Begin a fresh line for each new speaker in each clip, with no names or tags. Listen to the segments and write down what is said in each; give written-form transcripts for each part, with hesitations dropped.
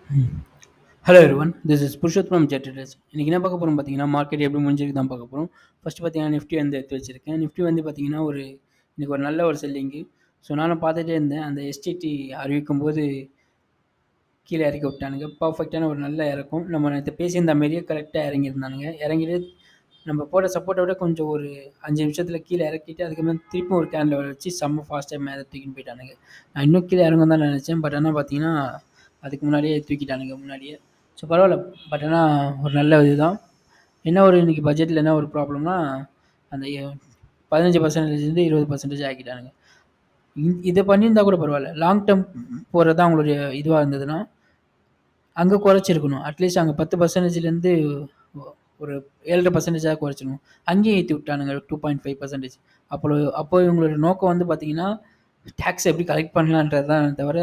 Hello everyone, this is Purushothamam ஜெட்டரஸ். இன்றைக்கி என்ன பார்க்க போகிறோம் பார்த்தீங்கன்னா, மார்க்கெட் எப்படி முடிஞ்சிருக்கு தான் பார்க்க போகிறோம். ஃபஸ்ட்டு பார்த்தீங்கன்னா நிஃப்டி வந்து எடுத்து வச்சிருக்கேன். நிஃப்டி வந்து பார்த்தீங்கன்னா இன்றைக்கி ஒரு நல்ல ஒரு செல்லிங்கு. ஸோ நானும் பார்த்துட்டே இருந்தேன். அந்த எஸ்டிடி அறிவிக்கும் போது கீழே இறக்கி விட்டானுங்க. பர்ஃபெக்டான ஒரு நல்ல இறக்கம். நம்ம நேற்று பேசியிருந்த மாரியே கரெக்டாக இறங்கியிருந்தானுங்க. இறங்கிட்டு நம்ம போட்ட சப்போர்ட்டை விட கொஞ்சம் ஒரு 5 நிமிஷத்தில் கீழே இறக்கிட்டு அதுக்கப்புறம் திருப்பி ஒரு கேண்டில் வச்சு செம்ம ஃபாஸ்ட்டாக மேலே தூக்கின்னு போயிட்டானுங்க. நான் இன்னும் கீழே இறங்கும் தான் நினச்சேன். பட் ஆனால் பார்த்தீங்கன்னா அதுக்கு முன்னாடியே தூக்கிட்டானுங்க முன்னாடியே. ஸோ பரவாயில்ல. பட் ஆனால் ஒரு நல்ல இதுதான். என்ன ஒரு இன்றைக்கி பட்ஜெட்டில் என்ன ஒரு ப்ராப்ளம்னா, அந்த 15% 20% ஆக்கிட்டானுங்க. இதை பண்ணியிருந்தா கூட பரவாயில்ல. லாங் டேர்ம் போகிறது தான் அவங்களுடைய இதுவாக இருந்ததுன்னா அங்கே குறைச்சிருக்கணும். அட்லீஸ்ட் அங்கே 10%லேருந்து ஒரு 7.5% குறைச்சிடணும். அங்கேயும் ஏற்றி விட்டானுங்க 2.5%. அப்போ இவங்களோட நோக்கம் வந்து பார்த்தீங்கன்னா, டேக்ஸ் எப்படி கலெக்ட் பண்ணலான்றது தான் தவிர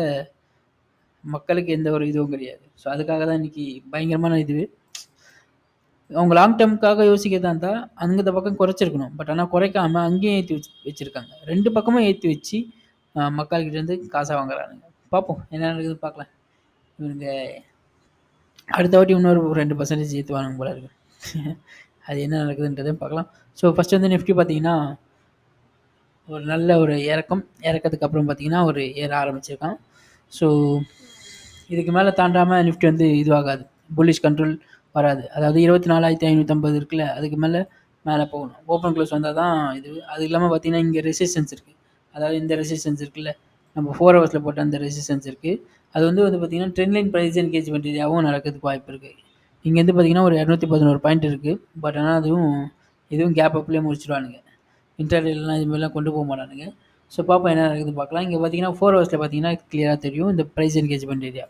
மக்களுக்கு எந்த ஒரு இதுவும் கிடையாது. ஸோ அதுக்காக தான் இன்றைக்கி பயங்கரமான இது. அவங்க லாங் டேர்முக்காக யோசிக்கிறதா இருந்தால் அங்கே இந்த பக்கம் குறைச்சிருக்கணும். பட் ஆனால் குறைக்காமல் அங்கேயும் ஏற்றி வச்சுருக்காங்க. 2 பக்கமும் ஏற்றி வச்சு மக்கள்கிட்டேருந்து காசை வாங்குறானுங்க. பார்ப்போம் என்ன நடக்குது பார்க்கலாம். இவங்க அடுத்த வாட்டி இன்னொரு 2% ஏற்றுவானுங்க போல இருக்கு. அது என்ன நடக்குதுன்றதையும் பார்க்கலாம். ஸோ ஃபஸ்ட்டு வந்து நிஃப்டி பார்த்தீங்கன்னா ஒரு நல்ல ஒரு இறக்கத்துக்கு அப்புறம் பார்த்தீங்கன்னா ஒரு ஏற ஆரம்பிச்சிருக்கான். ஸோ இதுக்கு மேலே தாண்டாமல் நிஃப்டி வந்து இதுவாகாது, புல்லிஷ் கண்ட்ரோல் வராது. அதாவது 24,550 இருக்குல்ல, அதுக்கு மேலே போகணும். ஓப்பன் க்ளோஸ் வந்தால் தான் இது. அது இல்லாமல் பார்த்தீங்கன்னா இங்கே ரெசிஸ்டன்ஸ் இருக்குது. அதாவது இந்த ரெசிஸ்டன்ஸ் இருக்குல்ல, நம்ம 4 ஹவர்ஸில் போட்ட அந்த ரெசிஸ்டன்ஸ் இருக்குது. அது வந்து பார்த்தீங்கன்னா ட்ரெண்ட் லைன் ப்ரைஸ் என்கேஜ்மெண்ட் ஏரியாவும் நடக்கிறதுக்கு வாய்ப்பு இருக்குது. இங்கேருந்து பார்த்தீங்கன்னா ஒரு 211 பாயிண்ட் இருக்குது. பட் ஆனால் இதுவும் கேப் அப்லேயே முடிச்சிடுவானுங்க. இன்டர்டேலாம் இது மாதிரிலாம் கொண்டு போக மாட்டானுங்க. ஸோ பார்ப்போம் என்ன நடக்குது பார்க்கலாம். இங்கே பார்த்தீங்கன்னா 4 ஹவர்ஸில் பார்த்தீங்கன்னா கிளியராக தெரியும் இந்த ப்ரைஸ் என்கேஜ்மெண்ட் ஏரியா.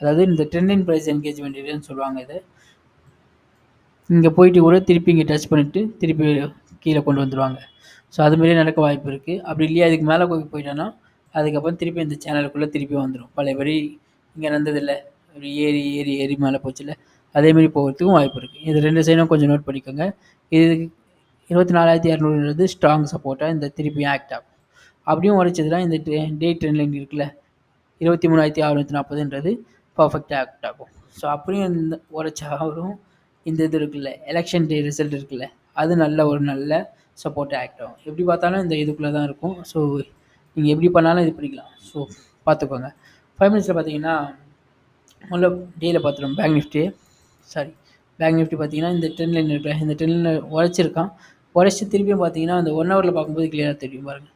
அதாவது இந்த ட்ரெண்ட் லைன் ப்ரைஸ் என்கேஜ்மெண்ட் ஏரியான்னு சொல்லுவாங்க இது. இங்கே போயிட்டு கூட திருப்பி இங்கே டச் பண்ணிவிட்டு திருப்பி கீழே கொண்டு வந்துடுவாங்க. ஸோ அதுமாரியே நடக்க வாய்ப்பு இருக்குது. அப்படி இல்லையா இதுக்கு மேலே போயிட்டோன்னா அதுக்கப்புறம் திருப்பி இந்த சேனலுக்குள்ளே திருப்பி வந்துடும். பழையபடி இங்கே நடந்ததில்லை, ஒரு ஏறி ஏறி ஏறி மேலே போச்சுல்ல, அதேமாரி போகிறதுக்கும் வாய்ப்பு இருக்குது. இது 2 சைடும் கொஞ்சம் நோட் பண்ணிக்கோங்க. இது 24,200 ஸ்ட்ராங் சப்போர்ட்டாக இந்த திருப்பியும் ஆக்ட் ஆகும். அப்படியும் உடைச்சதுன்னா இந்த டே ட்ரெண்ட் லைன் இருக்குல்ல, 23,640ன்றது பர்ஃபெக்டாக ஆக்ட் ஆகும். ஸோ அப்படியும் இந்த உடைச்சா வரும். இந்த இது இருக்குல்ல, எலெக்ஷன் டே ரிசல்ட் இருக்குல்ல, அது நல்ல சப்போர்ட்டாக ஆக்ட் ஆகும். எப்படி பார்த்தாலும் இந்த இதுக்குள்ளே தான் இருக்கும். ஸோ நீங்கள் எப்படி பண்ணாலும் இது பண்ணிக்கலாம். ஸோ பார்த்துக்கோங்க. 5 மினிட்ஸில் பார்த்தீங்கன்னா முதல்ல டேயில் பார்த்துருவோம். பேங்க் நிஃப்டி பார்த்தீங்கன்னா இந்த ட்ரெண்ட் லைன் இருக்குல்ல, இந்த ட்ரெண்ட் லைன் உடச்சி திருப்பியும் பார்த்தீங்கன்னா அந்த 1 ஹவரில் பார்க்கும்போது கிளியராக தெரியும் பாருங்கள்.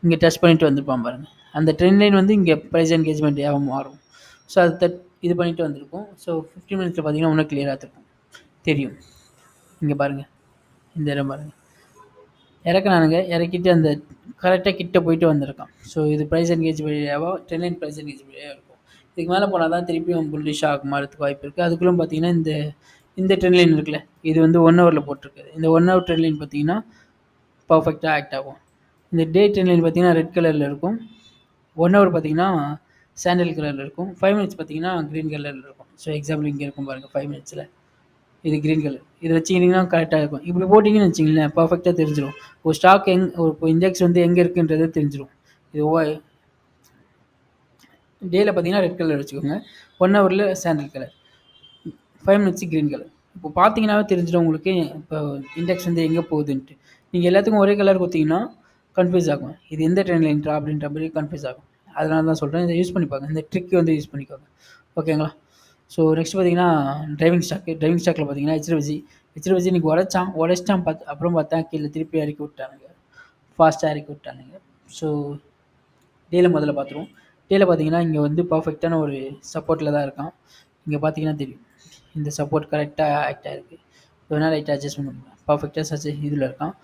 இங்கே டச் பண்ணிட்டு வந்துருப்பான் பாருங்கள். அந்த ட்ரெண்ட் லைன் வந்து இங்கே ப்ரைஸ் என்கேஜ்மெண்ட் மாறும். ஸோ அது இது பண்ணிட்டு வந்திருக்கும். ஸோ 15 மினிட்ஸில் பார்த்தீங்கன்னா இன்னும் கிளியராக தெரியும். இங்கே பாருங்கள், இந்த இடம் பாருங்கள், இறக்குனானுங்க. இறக்கிட்டு அந்த கரெக்டாக கிட்ட போயிட்டு வந்திருக்கான். ஸோ இது ப்ரைஸ் என்கேஜ்மெண்ட் ஏரியாவோ trend line price engagement area இருக்கும். இதுக்கு மேலே போனால் தான் திருப்பியும் புல்லிஷ் ஆக மாறதுக்கு வாய்ப்பு இருக்குது. அதுக்குள்ளே பார்த்தீங்கன்னா இந்த ட்ரெண்ட் லைன் இருக்குல்ல, இது வந்து 1 ஹவரில் போட்டிருக்குது. இந்த 1 ஹவர் ட்ரெண்ட் லைன் பார்த்தீங்கன்னா பர்ஃபெக்டாக ஆக்ட் ஆகும். இந்த டே ட்ரெண்ட் லைன் பார்த்தீங்கன்னா ரெட் கலரில் இருக்கும். 1 ஹவர் பார்த்தீங்கன்னா சாண்டல் கலரில் இருக்கும். 5 மினிட்ஸ் பார்த்தீங்கன்னா க்ரீன் கலரில் இருக்கும். ஸோ எக்ஸாம்பிள் இங்கே இருக்கும் பாருங்கள், 5 மினிட்ஸில் இது க்ரீன் கலர். இது வச்சிங்கன்னா கரெக்டாக இருக்கும். இப்படி போட்டிங்கன்னு வச்சிங்களேன் பர்ஃபெக்டாக தெரிஞ்சிடும். ஒரு ஸ்டாக் இப்போ இண்டெக்ஸ் வந்து எங்கே இருக்குன்றது தெரிஞ்சிடும். இது டேயில் பார்த்தீங்கன்னா ரெட் கலர் வச்சுக்கோங்க, 1 ஹவரில் sandal colour, 5 minutes green colour. இப்போ பார்த்தீங்கன்னாவே தெரிஞ்சிடும் உங்களுக்கு இப்போ இண்டெக்ஸ் வந்து எங்கே போகுதுன்ட்டு. நீங்கள் எல்லாத்துக்கும் ஒரே கலர் கொடுத்தீங்கன்னா கன்ஃபியூஸ் ஆகும். இது எந்த ட்ரெண்ட் லைன்ரா அப்படின்ற மாதிரி கன்ஃபியூஸ் ஆகும். அதனால தான் சொல்கிறேன், இதை யூஸ் பண்ணிப்பாங்க. இந்த ட்ரிக் வந்து யூஸ் பண்ணிக்கோங்க, ஓகேங்களா? ஸோ நெக்ஸ்ட் பார்த்தீங்கன்னா டிரைவிங் ஸ்டாக்கில் பார்த்தீங்கன்னா ஹெச்டிஎஃப்சி இன்றைக்கி உடச்சிட்டான் அப்புறம் பார்த்தா கீழே திருப்பி இறக்கி விட்டானுங்க, ஃபாஸ்ட்டாக இறக்கி விட்டானுங்க. ஸோ டேயில் முதல்ல பார்த்துருவோம். டேயில் பார்த்தீங்கன்னா இங்கே வந்து பர்ஃபெக்டான ஒரு சப்போர்ட்டில் தான் இருக்கான். இங்கே பார்த்தீங்கன்னா தெரியும் இந்த சப்போர்ட் கரெக்டாக ஆக்ட் ஆகிருக்கு. வேணால் லைட்டாக அட்ஜஸ்ட்மெண்ட் பண்ணுவேன். பர்ஃபெக்டாக இதில் இருக்கான்.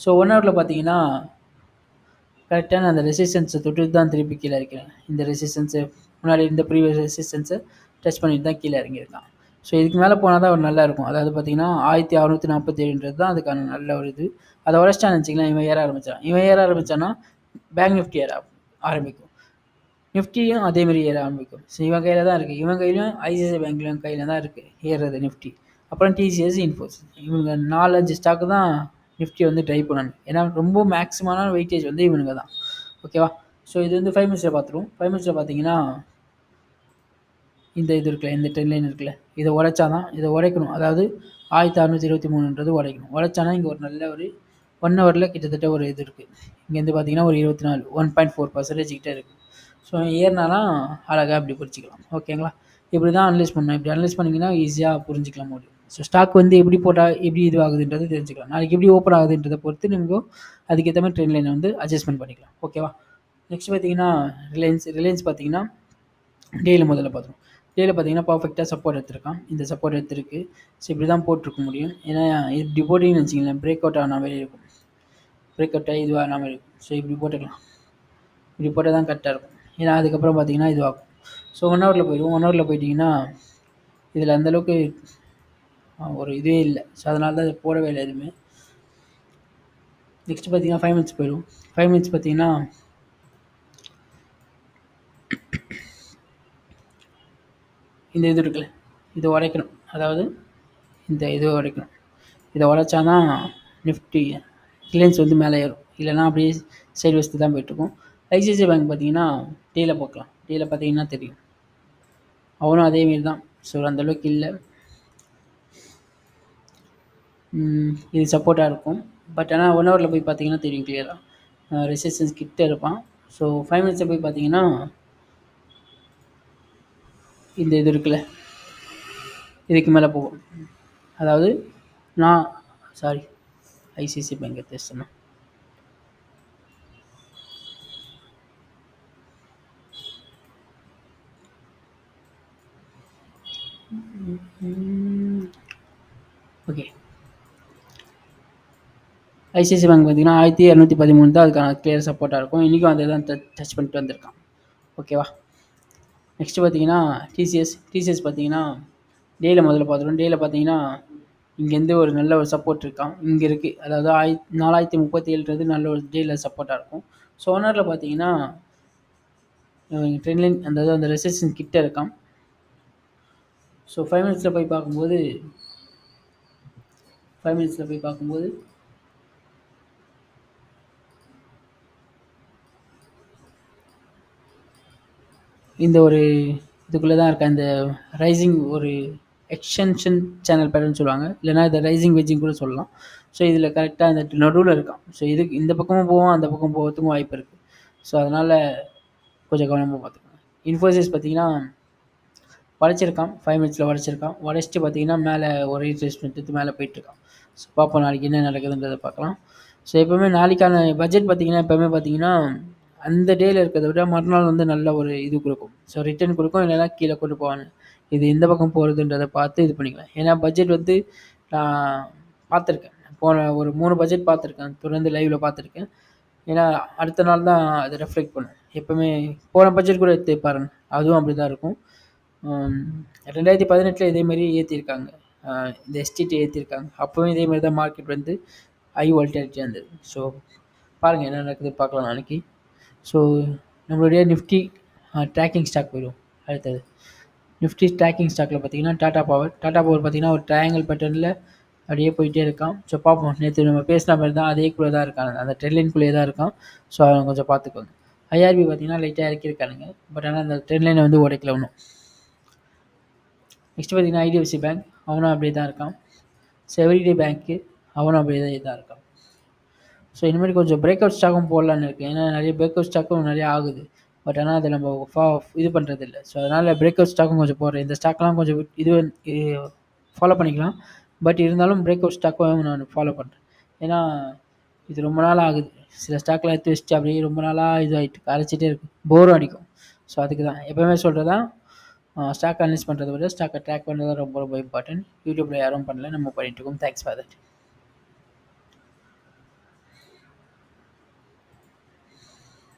ஸோ 1 ஹவரில் பார்த்தீங்கன்னா கரெக்டான அந்த ரெசிஸ்டன்ஸை தொட்டு தான் திருப்பி கீழே இறக்கிறேன். இந்த ரெசிஸ்டன்ஸை முன்னாடி இந்த ப்ரீவியஸ் ரெசிஸ்டன்ஸை டச் பண்ணிட்டு தான் கீழே இறங்கியிருக்கான். ஸோ இதுக்கு மேலே போனால் தான் ஒரு நல்லா இருக்கும். அதாவது பார்த்தீங்கன்னா 1647 தான் அதுக்கான நல்ல ஒரு இது. அதை உடச்சிட்டான்னு வச்சிக்கலாம். இவன் ஏற ஆரம்பித்தான்னா பேங்க் நிஃப்டி ஏற ஆரம்பிக்கும், நிஃப்டியும் அதேமாரி ஏற ஆரம்பிக்கும். ஸோ இவன் கையில் தான் இருக்குது. இவன் கையிலும் ஐசிஐசிஐ பேங்க்லையும் கையில் தான் இருக்குது ஏறுறது நிஃப்டி. அப்புறம் டிசிஎஸ், இன்ஃபோசிஸ், இவங்க 4-5 ஸ்டாக்கு தான் நிஃப்டி வந்து ட்ரை பண்ணணும். ஏன்னா ரொம்ப மேக்ஸிமான வெயிட்டேஜ் வந்து இவனுங்க தான், ஓகேவா? ஸோ இது வந்து 5 மினிட்ஸில் பார்த்துருவோம். 5 மினிட்ஸில் பார்த்தீங்கன்னா இந்த இது இருக்குல்ல, இந்த ட்ரெண்ட் லைன் இருக்குல்ல, இதை உடைச்சா தான் இதை உடைக்கணும். அதாவது 1623ன்றது உடைக்கணும். உடைச்சானா இங்கே ஒரு நல்ல ஒரு 1 ஹவரில் கிட்டத்தட்ட ஒரு இது இருக்குது. இங்கேருந்து பார்த்தீங்கன்னா ஒரு 24 1.4% கிட்டே இருக்குது. ஸோ ஏறினாலாம் அழகாக இப்படி பிடிச்சிக்கலாம். ஓகேங்களா? இப்படி தான் அனலைஸ் பண்ணணும். இப்படி அனலைஸ் பண்ணிங்கன்னா ஈஸியாக புரிஞ்சிக்கலாம் முடியும். ஸோ ஸ்டாக் வந்து எப்படி போட்டால் எப்படி இது ஆகுதுன்றது தெரிஞ்சுக்கலாம். நாளைக்கு எப்படி ஓப்பன் ஆகுதுன்றதை பொறுத்து நீங்கள் அதுக்கேற்ற மாதிரி ட்ரெண்ட் லைனை வந்து அட்ஜஸ்ட்மெண்ட் பண்ணிக்கலாம். ஓகேவா? நெக்ஸ்ட் பார்த்தீங்கன்னா ரிலையன்ஸ் பார்த்தீங்கன்னா டேயில் முதல்ல பார்த்துருவோம். டேயில் பார்த்தீங்கன்னா பர்ஃபெக்டாக சப்போர்ட் எடுத்திருக்கான். இந்த சப்போர்ட் எடுத்திருக்கு. ஸோ இப்படி தான் போட்டிருக்க முடியும். ஏன்னா இப்படி போட்டிங்கன்னு வச்சிங்களேன், பிரேக் அவுட் ஆன மாதிரி இருக்கும். பிரேக் அவுட் ஆகி இதுவாக மாதிரி இருக்கும். ஸோ இப்படி போட்டுக்கலாம். இப்படி போட்டால் தான் கரெக்டாக இருக்கும். ஏன்னா அதுக்கப்புறம் பார்த்தீங்கன்னா இதுவாகும். ஸோ 1 ஹவரில் போயிடுவோம். 1 ஹவரில் போயிட்டிங்கன்னா இதில் அந்தளவுக்கு ஒரு இதுவே இல்லை. ஸோ அதனால தான் போடவே இல்லை எதுவுமே. நெக்ஸ்ட் பார்த்தீங்கன்னா 5 மினிட்ஸ் போயிடும். 5 மினிட்ஸ் பார்த்தீங்கன்னா இந்த இது இருக்குல்ல, இதை உடைக்கணும். அதாவது இந்த இதை உடைக்கணும். இதை உடைச்சா தான் நிஃப்டி ரிலையன்ஸ் வந்து மேலே ஏறும். இல்லைனா அப்படியே சைடு வச்சு தான் போயிட்டுருக்கும். ஐசிஐசிஐ பேங்க் பார்த்தீங்கன்னா டேயில் பார்க்கலாம். டேயில் பார்த்தீங்கன்னா தெரியும், அவனும் அதேமாரி தான். ஸோ அந்தளவுக்கு இல்லை. இது சப்போர்ட்டாக இருக்கும். பட் ஆனால் 1 ஹவரில் போய் பார்த்தீங்கன்னா தெரியும் கிளியராக ரெசிஸ்டன்ஸ் கிட்ட இருப்பான். ஸோ 5 மினிட்ஸில் போய் பார்த்தீங்கன்னா இந்த இது இருக்குல்ல, இதுக்கு மேலே போகும். அதாவது நான் ஐசிஐசிஐ பேங்க் எடுத்து ஓகே. ஐசிஐசிஐ பேங்க் பார்த்தீங்கன்னா 1213 தான் அதுக்கான கிளியர் சப்போர்ட்டாக இருக்கும். இன்றைக்கும் அதை தான் டச் பண்ணிட்டு வந்திருக்கான். ஓகேவா? நெக்ஸ்ட்டு பார்த்தீங்கன்னா டிசிஎஸ் பார்த்தீங்கன்னா டேயில் முதல்ல பார்த்துருவோம். டேயில் பார்த்தீங்கன்னா இங்கேருந்து ஒரு நல்ல ஒரு சப்போர்ட் இருக்கான். இங்கே இருக்குது. அதாவது 4037ன்றது நல்ல ஒரு டேயில் சப்போர்ட்டாக இருக்கும். ஸோ 1 ஹவரில் பார்த்தீங்கன்னா ட்ரெண்ட் லைன் அந்த ரெசிஸ்டன்ஸ் கிட்ட இருக்கான். ஸோ 5 மினிட்ஸில் போய் பார்க்கும்போது இந்த ஒரு இதுக்குள்ளே தான் இருக்கா. இந்த ரைசிங் ஒரு எக்ஸ்டென்ஷன் சேனல் பேட்டர்னு சொல்லுவாங்க. இல்லைனா இதை ரைசிங் வெஜ்ஜிங் கூட சொல்லலாம். ஸோ இதில் கரெக்டாக இந்த நடுவில் இருக்கான். ஸோ இதுக்கு இந்த பக்கமும் போவோம், அந்த பக்கம் போகிறதுக்கும் வாய்ப்பு இருக்குது. ஸோ அதனால் கொஞ்சம் கவனமாக பார்த்துக்கோங்க. இன்ஃபோசிஸ் பார்த்தீங்கன்னா உடச்சிருக்கான். 5 மினிட்ஸில் உடச்சிருக்கான். உடச்சிட்டு பார்த்தீங்கன்னா மேலே ஒரு ரீட்ரேஸ்மெண்ட் எடுத்து மேலே போயிட்டுருக்கான். ஸோ பார்ப்போம் நாளைக்கு என்ன நடக்குதுன்றதை பார்க்கலாம். ஸோ எப்போவுமே நாளைக்கான பட்ஜெட் பார்த்தீங்கன்னா அந்த டேயில் இருக்கிறத விட மறுநாள் வந்து நல்ல ஒரு இது கொடுக்கும். ஸோ ரிட்டர்ன் கொடுக்கும், இல்லைனா கீழே கொண்டு போவாங்க. இது எந்த பக்கம் போகிறதுன்றதை பார்த்து இது பண்ணிக்கலாம். ஏன்னா பட்ஜெட் வந்து நான் பார்த்துருக்கேன். போன ஒரு 3 பட்ஜெட் பார்த்துருக்கேன். தொடர்ந்து லைவில் பார்த்துருக்கேன். ஏன்னா அடுத்த நாள் தான் அதை ரெஃப்ளெக்ட் பண்ணும். எப்போவுமே போன பட்ஜெட் கூட எடுத்து பாருங்க, அதுவும் அப்படி தான் இருக்கும். 2018 இதேமாரி ஏற்றிருக்காங்க. இந்த எஸ்டிடி ஏற்றிருக்காங்க. அப்போவும் இதேமாரி தான் மார்க்கெட் வந்து ஹை வாலட்டிலிட்டியாக இருந்தது. ஸோ பாருங்கள் என்ன நடக்குது பார்க்கலாம் நாளைக்கு. ஸோ நம்மளுடைய நிஃப்டி ட்ராக்கிங் ஸ்டாக் போயிடும். அடுத்தது நிஃப்டி ட்ராக்கிங் ஸ்டாக்கில் பார்த்தீங்கன்னா டாடா பவர் பார்த்தீங்கன்னா ஒரு ட்ரையாங்கிள் பேட்டர்னில் அப்படியே போயிட்டே இருக்கான். ஸோ பார்ப்போம். நேற்று நம்ம பேசுகிற மாதிரி தான் அதேக்குள்ளே தான் இருக்காங்க, அந்த ட்ரெண்ட் தான் இருக்கான். ஸோ அவங்க கொஞ்சம் பார்த்துக்கோங்க. ஐஆர்பி பார்த்தீங்கன்னா லைட்டாக இறக்கியிருக்கானுங்க. பட் ஆனால் அந்த ட்ரெண்ட் லைனை வந்து உடைக்கல ஒன்றும். நெக்ஸ்ட் பார்த்தீங்கன்னா ஐடிஎஃப்சி பேங்க், அவனும் அப்படியே தான் இருக்கான். ஸோ எவ்ரிடே பேங்க்கு, அவனும் அப்படியே தான் இதாக இருக்கான். ஸோ இனிமேல் கொஞ்சம் பிரேக் அவுட் ஸ்டாக்கும் போடலான்னு இருக்குது. ஏன்னா நிறைய பிரேக் அவுட் ஸ்டாக்கும் நிறையா ஆகுது. பட் ஆனால் அதை நம்ம இது பண்ணுறதில்ல. ஸோ அதனால் பிரேக் அவுட் ஸ்டாக்கும் கொஞ்சம் போடுறேன். இந்த ஸ்டாக்லாம் கொஞ்சம் இது ஃபாலோ பண்ணிக்கலாம். பட் இருந்தாலும் பிரேக் அவுட் ஸ்டாக்கும் நான் ஃபாலோ பண்ணுறேன். ஏன்னா இது ரொம்ப நாள் ஆகுது. சில ஸ்டாக்லாம் எடுத்து வச்சுட்டு அப்படியே ரொம்ப நாளாக இது ஆகிட்டு அரைச்சிட்டே இருக்கும், போரும் அடிக்கும். ஸோ அதுக்கு தான் எப்போவுமே சொல்கிறதான், ஸ்டாக் அனலைஸ் பண்ணுறத விட ஸ்டாக்கை ட்ராக் பண்ணுறது ரொம்ப ரொம்ப இம்பார்ட்டன்ட். யூடியூப்பில் யாரும் பண்ணல, நம்ம பண்ணிகிட்டு இருக்கோம். Thanks for that.